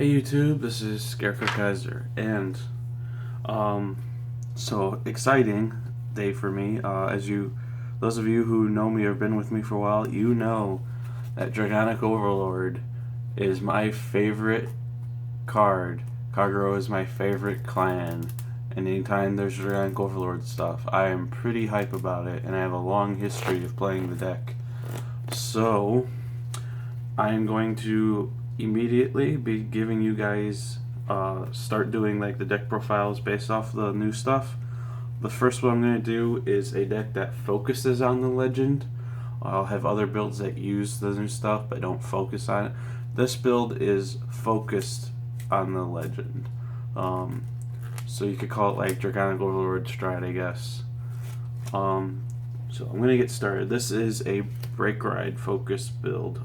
Hey YouTube, this is Scarecrow Kaiser, and so exciting day for me. Those of you who know me or have been with me for a while, you know that Dragonic Overlord is my favorite card. Kagero is my favorite clan, and anytime there's Dragonic Overlord stuff, I am pretty hype about it, and I have a long history of playing the deck. So I am going to immediately be giving you guys start doing like the deck profiles based off the new stuff. The first one I'm going to do is a deck that focuses on the legend. I'll have other builds that use the new stuff but don't focus on it. This build is focused on the legend. So you could call it like Dragonic Overlord Stride, I guess. So I'm going to get started. This is a Breakride focused build.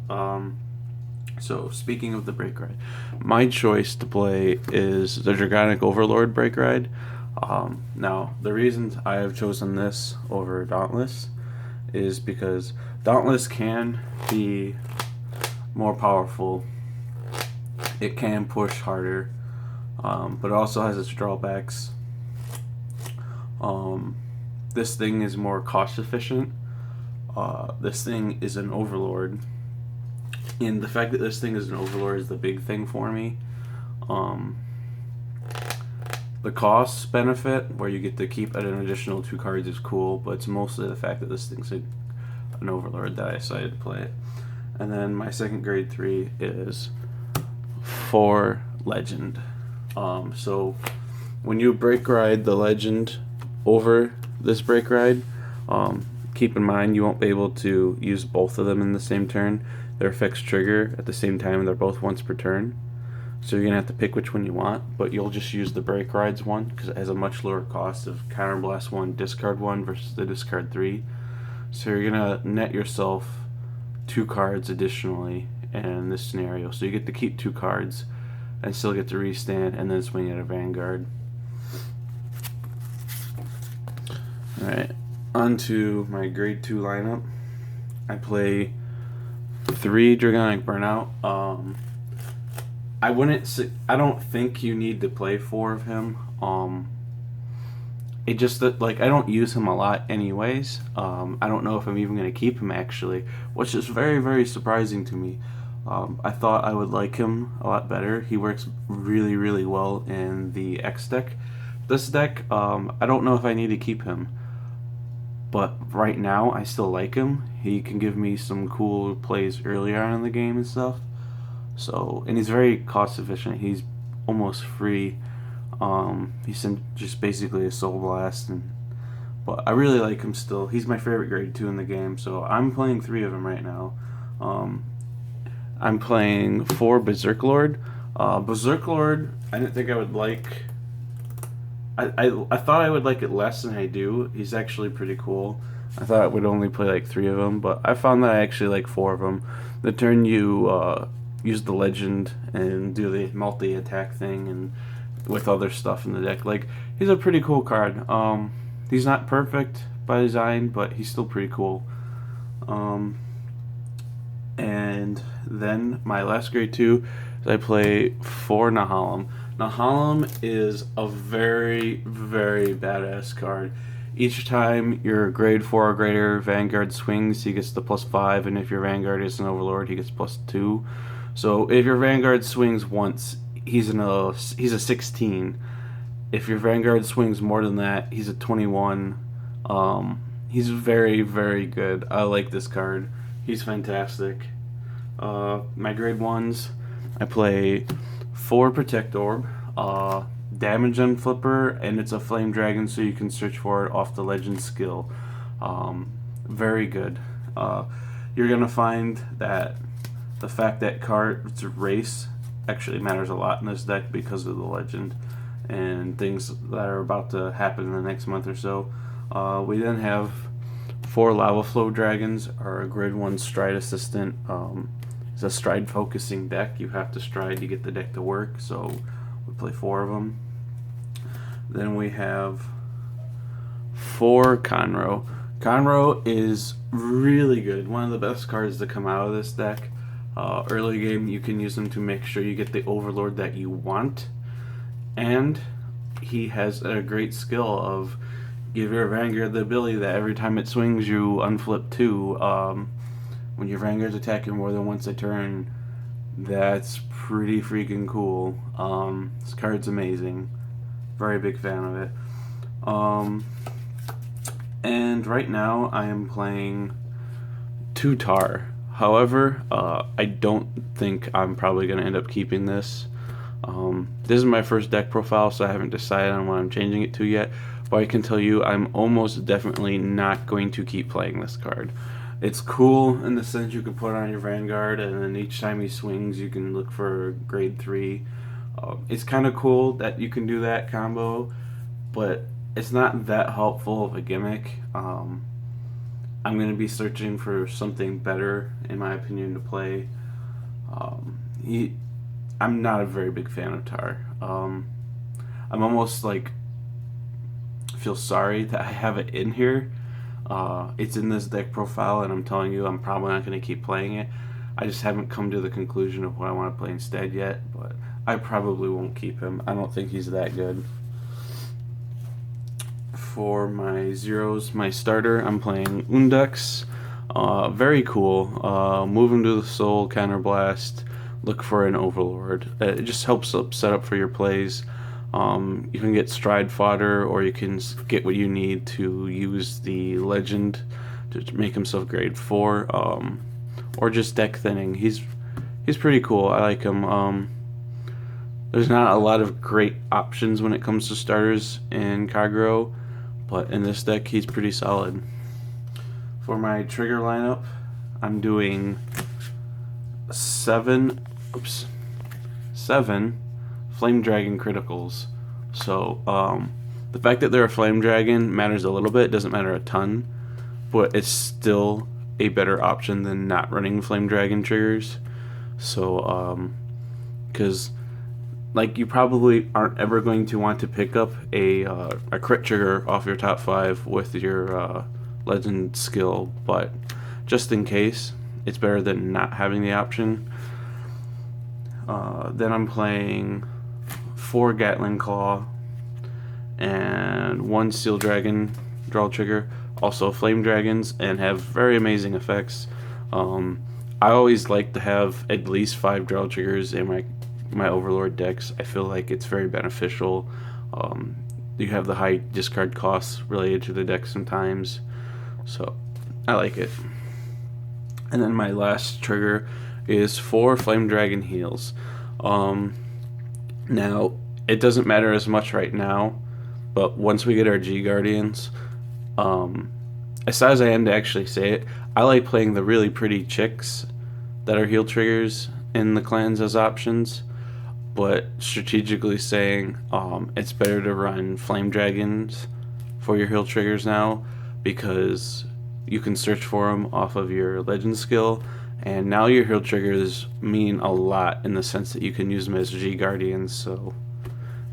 So speaking of the Breakride, my choice to play is the Dragonic Overlord Breakride. Now, the reason I have chosen this over Dauntless is because Dauntless can be more powerful. It can push harder, but it also has its drawbacks. This thing is more cost efficient. This thing is an Overlord. And the fact that this thing is an Overlord is the big thing for me. The cost benefit, where you get to keep an additional 2 cards, is cool, but it's mostly the fact that this thing's an Overlord that I decided to play it. And then my second grade 3 is for Legend. So when you Breakride the Legend over this Breakride, keep in mind you won't be able to use both of them in the same turn. Their effects trigger at the same time, and they're both once per turn. So you're going to have to pick which one you want, but you'll just use the Breakrides one because it has a much lower cost of Counterblast 1, Discard 1 versus the Discard 3. So you're going to net yourself 2 cards additionally in this scenario. So you get to keep 2 cards and still get to restand and then swing at a Vanguard. Alright, on to my grade 2 lineup. I play 3 Dragonic Burnout. I don't think you need to play 4 of him. It just that like I don't use him a lot anyways. I don't know if I'm even going to keep him actually, which is very, very surprising to me. I thought I would like him a lot better. He works really, really well in the X deck. This deck, I don't know if I need to keep him, but right now I still like him. He can give me some cool plays earlier on in the game and stuff. So, and he's very cost efficient. He's almost free. He's just basically a Soul Blast, but I really like him still. He's my favorite grade 2 in the game. So I'm playing 3 of them right now. I'm playing 4 Berserk Lord. Berserk Lord, I didn't think I would like. I thought I would like it less than I do. He's actually pretty cool. I thought I would only play like 3 of them, but I found that I actually like 4 of them. The turn you use the Legend and do the multi-attack thing and with other stuff in the deck. Like, he's a pretty cool card. He's not perfect by design, but he's still pretty cool. And then my last grade 2 is I play 4 Nahalem. Nahalem is a very, very badass card. Each time your grade 4 or greater Vanguard swings, he gets the +5, and if your Vanguard is an Overlord, he gets +2. So if your Vanguard swings once, he's a 16. If your Vanguard swings more than that, he's a 21. He's very, very good. I like this card. He's fantastic. My grade 1s, I play 4 Protect Orb, Damage on Flipper, and it's a Flame Dragon, so you can search for it off the Legend skill. Very good. You're going to find that the fact that cards race actually matters a lot in this deck because of the Legend and things that are about to happen in the next month or so. We then have 4 Lava Flow Dragons, our grade 1 Stride Assistant. It's a Stride focusing deck. You have to stride to get the deck to work, so we play 4 of them. Then we have 4 Conroe. Conroe is really good. One of the best cards to come out of this deck. Early game, you can use him to make sure you get the Overlord that you want, and he has a great skill of give your Vanguard the ability that every time it swings, you unflip 2. When your Vanguard's attacking more than once a turn, that's pretty freaking cool. This card's amazing. Very big fan of it. And right now I am playing 2 Tar. However, I don't think I'm probably going to end up keeping this. This is my first deck profile, so I haven't decided on what I'm changing it to yet. But I can tell you I'm almost definitely not going to keep playing this card. It's cool in the sense you can put it on your Vanguard, and then each time he swings you can look for grade 3. It's kind of cool that you can do that combo, but it's not that helpful of a gimmick. I'm going to be searching for something better, in my opinion, to play. I'm not a very big fan of Tar. I'm almost like feel sorry that I have it in here. It's in this deck profile, and I'm telling you, I'm probably not going to keep playing it. I just haven't come to the conclusion of what I want to play instead yet, but I probably won't keep him. I don't think he's that good. For my zeros, my starter, I'm playing Undux. Very cool. Move into the soul, counterblast, look for an overlord. It just helps set up for your plays. You can get stride fodder, or you can get what you need to use the legend to make himself grade 4, or just deck thinning. He's pretty cool. I like him. There's not a lot of great options when it comes to starters in Kagero, but in this deck he's pretty solid. For my trigger lineup, I'm doing 7 Flame Dragon criticals. So the fact that they're a Flame Dragon matters a little bit, doesn't matter a ton, but it's still a better option than not running Flame Dragon triggers. So because like, you probably aren't ever going to want to pick up a crit trigger off your top 5 with your legend skill, but just in case, it's better than not having the option. Then I'm playing 4 Gatling Claw and 1 Steel Dragon draw trigger, also Flame Dragons, and have very amazing effects. I always like to have at least 5 draw triggers in my Overlord decks. I feel like it's very beneficial. You have the high discard costs related to the deck sometimes, so I like it. And then my last trigger is 4 Flame Dragon heals. Now, it doesn't matter as much right now, but once we get our G Guardians, as sad as I am to actually say it, I like playing the really pretty chicks that are heal triggers in the clans as options, but strategically saying it's better to run Flame Dragons for your heal triggers now, because you can search for them off of your legend skill, and now your heal triggers mean a lot in the sense that you can use them as G Guardians. So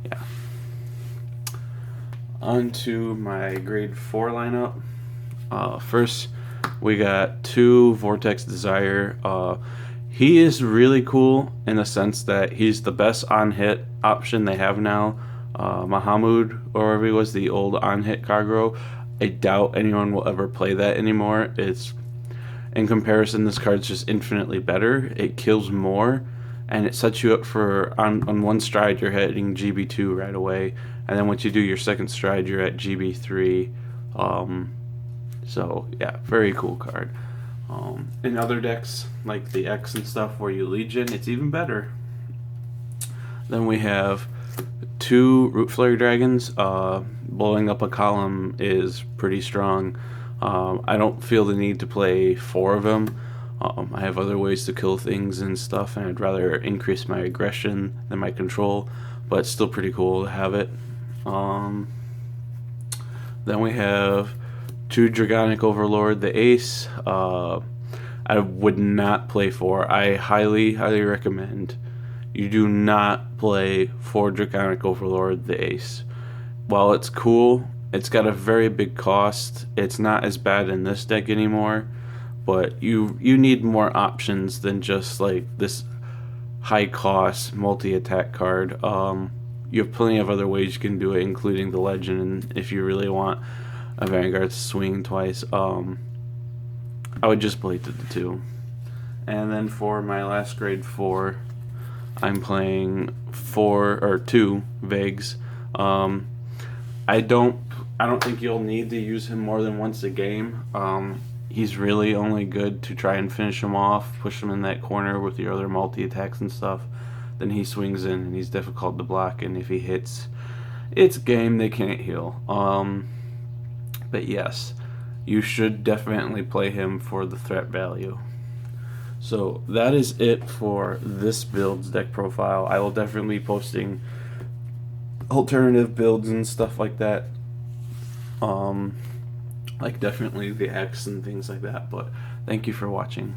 yeah. On to my grade 4 lineup. First, we got 2 Vortex Desire. He is really cool in the sense that he's the best on-hit option they have now. Mahamud, or whatever he was, the old on-hit Kagero, I doubt anyone will ever play that anymore. It's, in comparison, this card's just infinitely better. It kills more, and it sets you up for, on one stride, you're hitting GB2 right away, and then once you do your second stride, you're at GB3. So, yeah, very cool card. In other decks, like the X and stuff, where you Legion, it's even better. Then we have 2 Root Flare Dragons. Blowing up a column is pretty strong. I don't feel the need to play 4 of them. I have other ways to kill things and stuff, and I'd rather increase my aggression than my control, but it's still pretty cool to have it. Then we have 2 Dragonic Overlord, the Ace. I would not play 4. I highly recommend you do not play 4 Dragonic Overlord, the Ace. While it's cool, it's got a very big cost. It's not as bad in this deck anymore, but you need more options than just like this high cost multi attack card. You have plenty of other ways you can do it, including the legend. And if you really want a Vanguard to swing twice, I would just play the two. And then for my last grade 4, I'm playing 2 Vegs. I don't think you'll need to use him more than once a game. He's really only good to try and finish him off, push him in that corner with your other multi attacks and stuff. Then he swings in and he's difficult to block. And if he hits, it's game. They can't heal. But yes, you should definitely play him for the threat value. So that is it for this build's deck profile. I will definitely be posting alternative builds and stuff like that. Like definitely the X and things like that. But thank you for watching.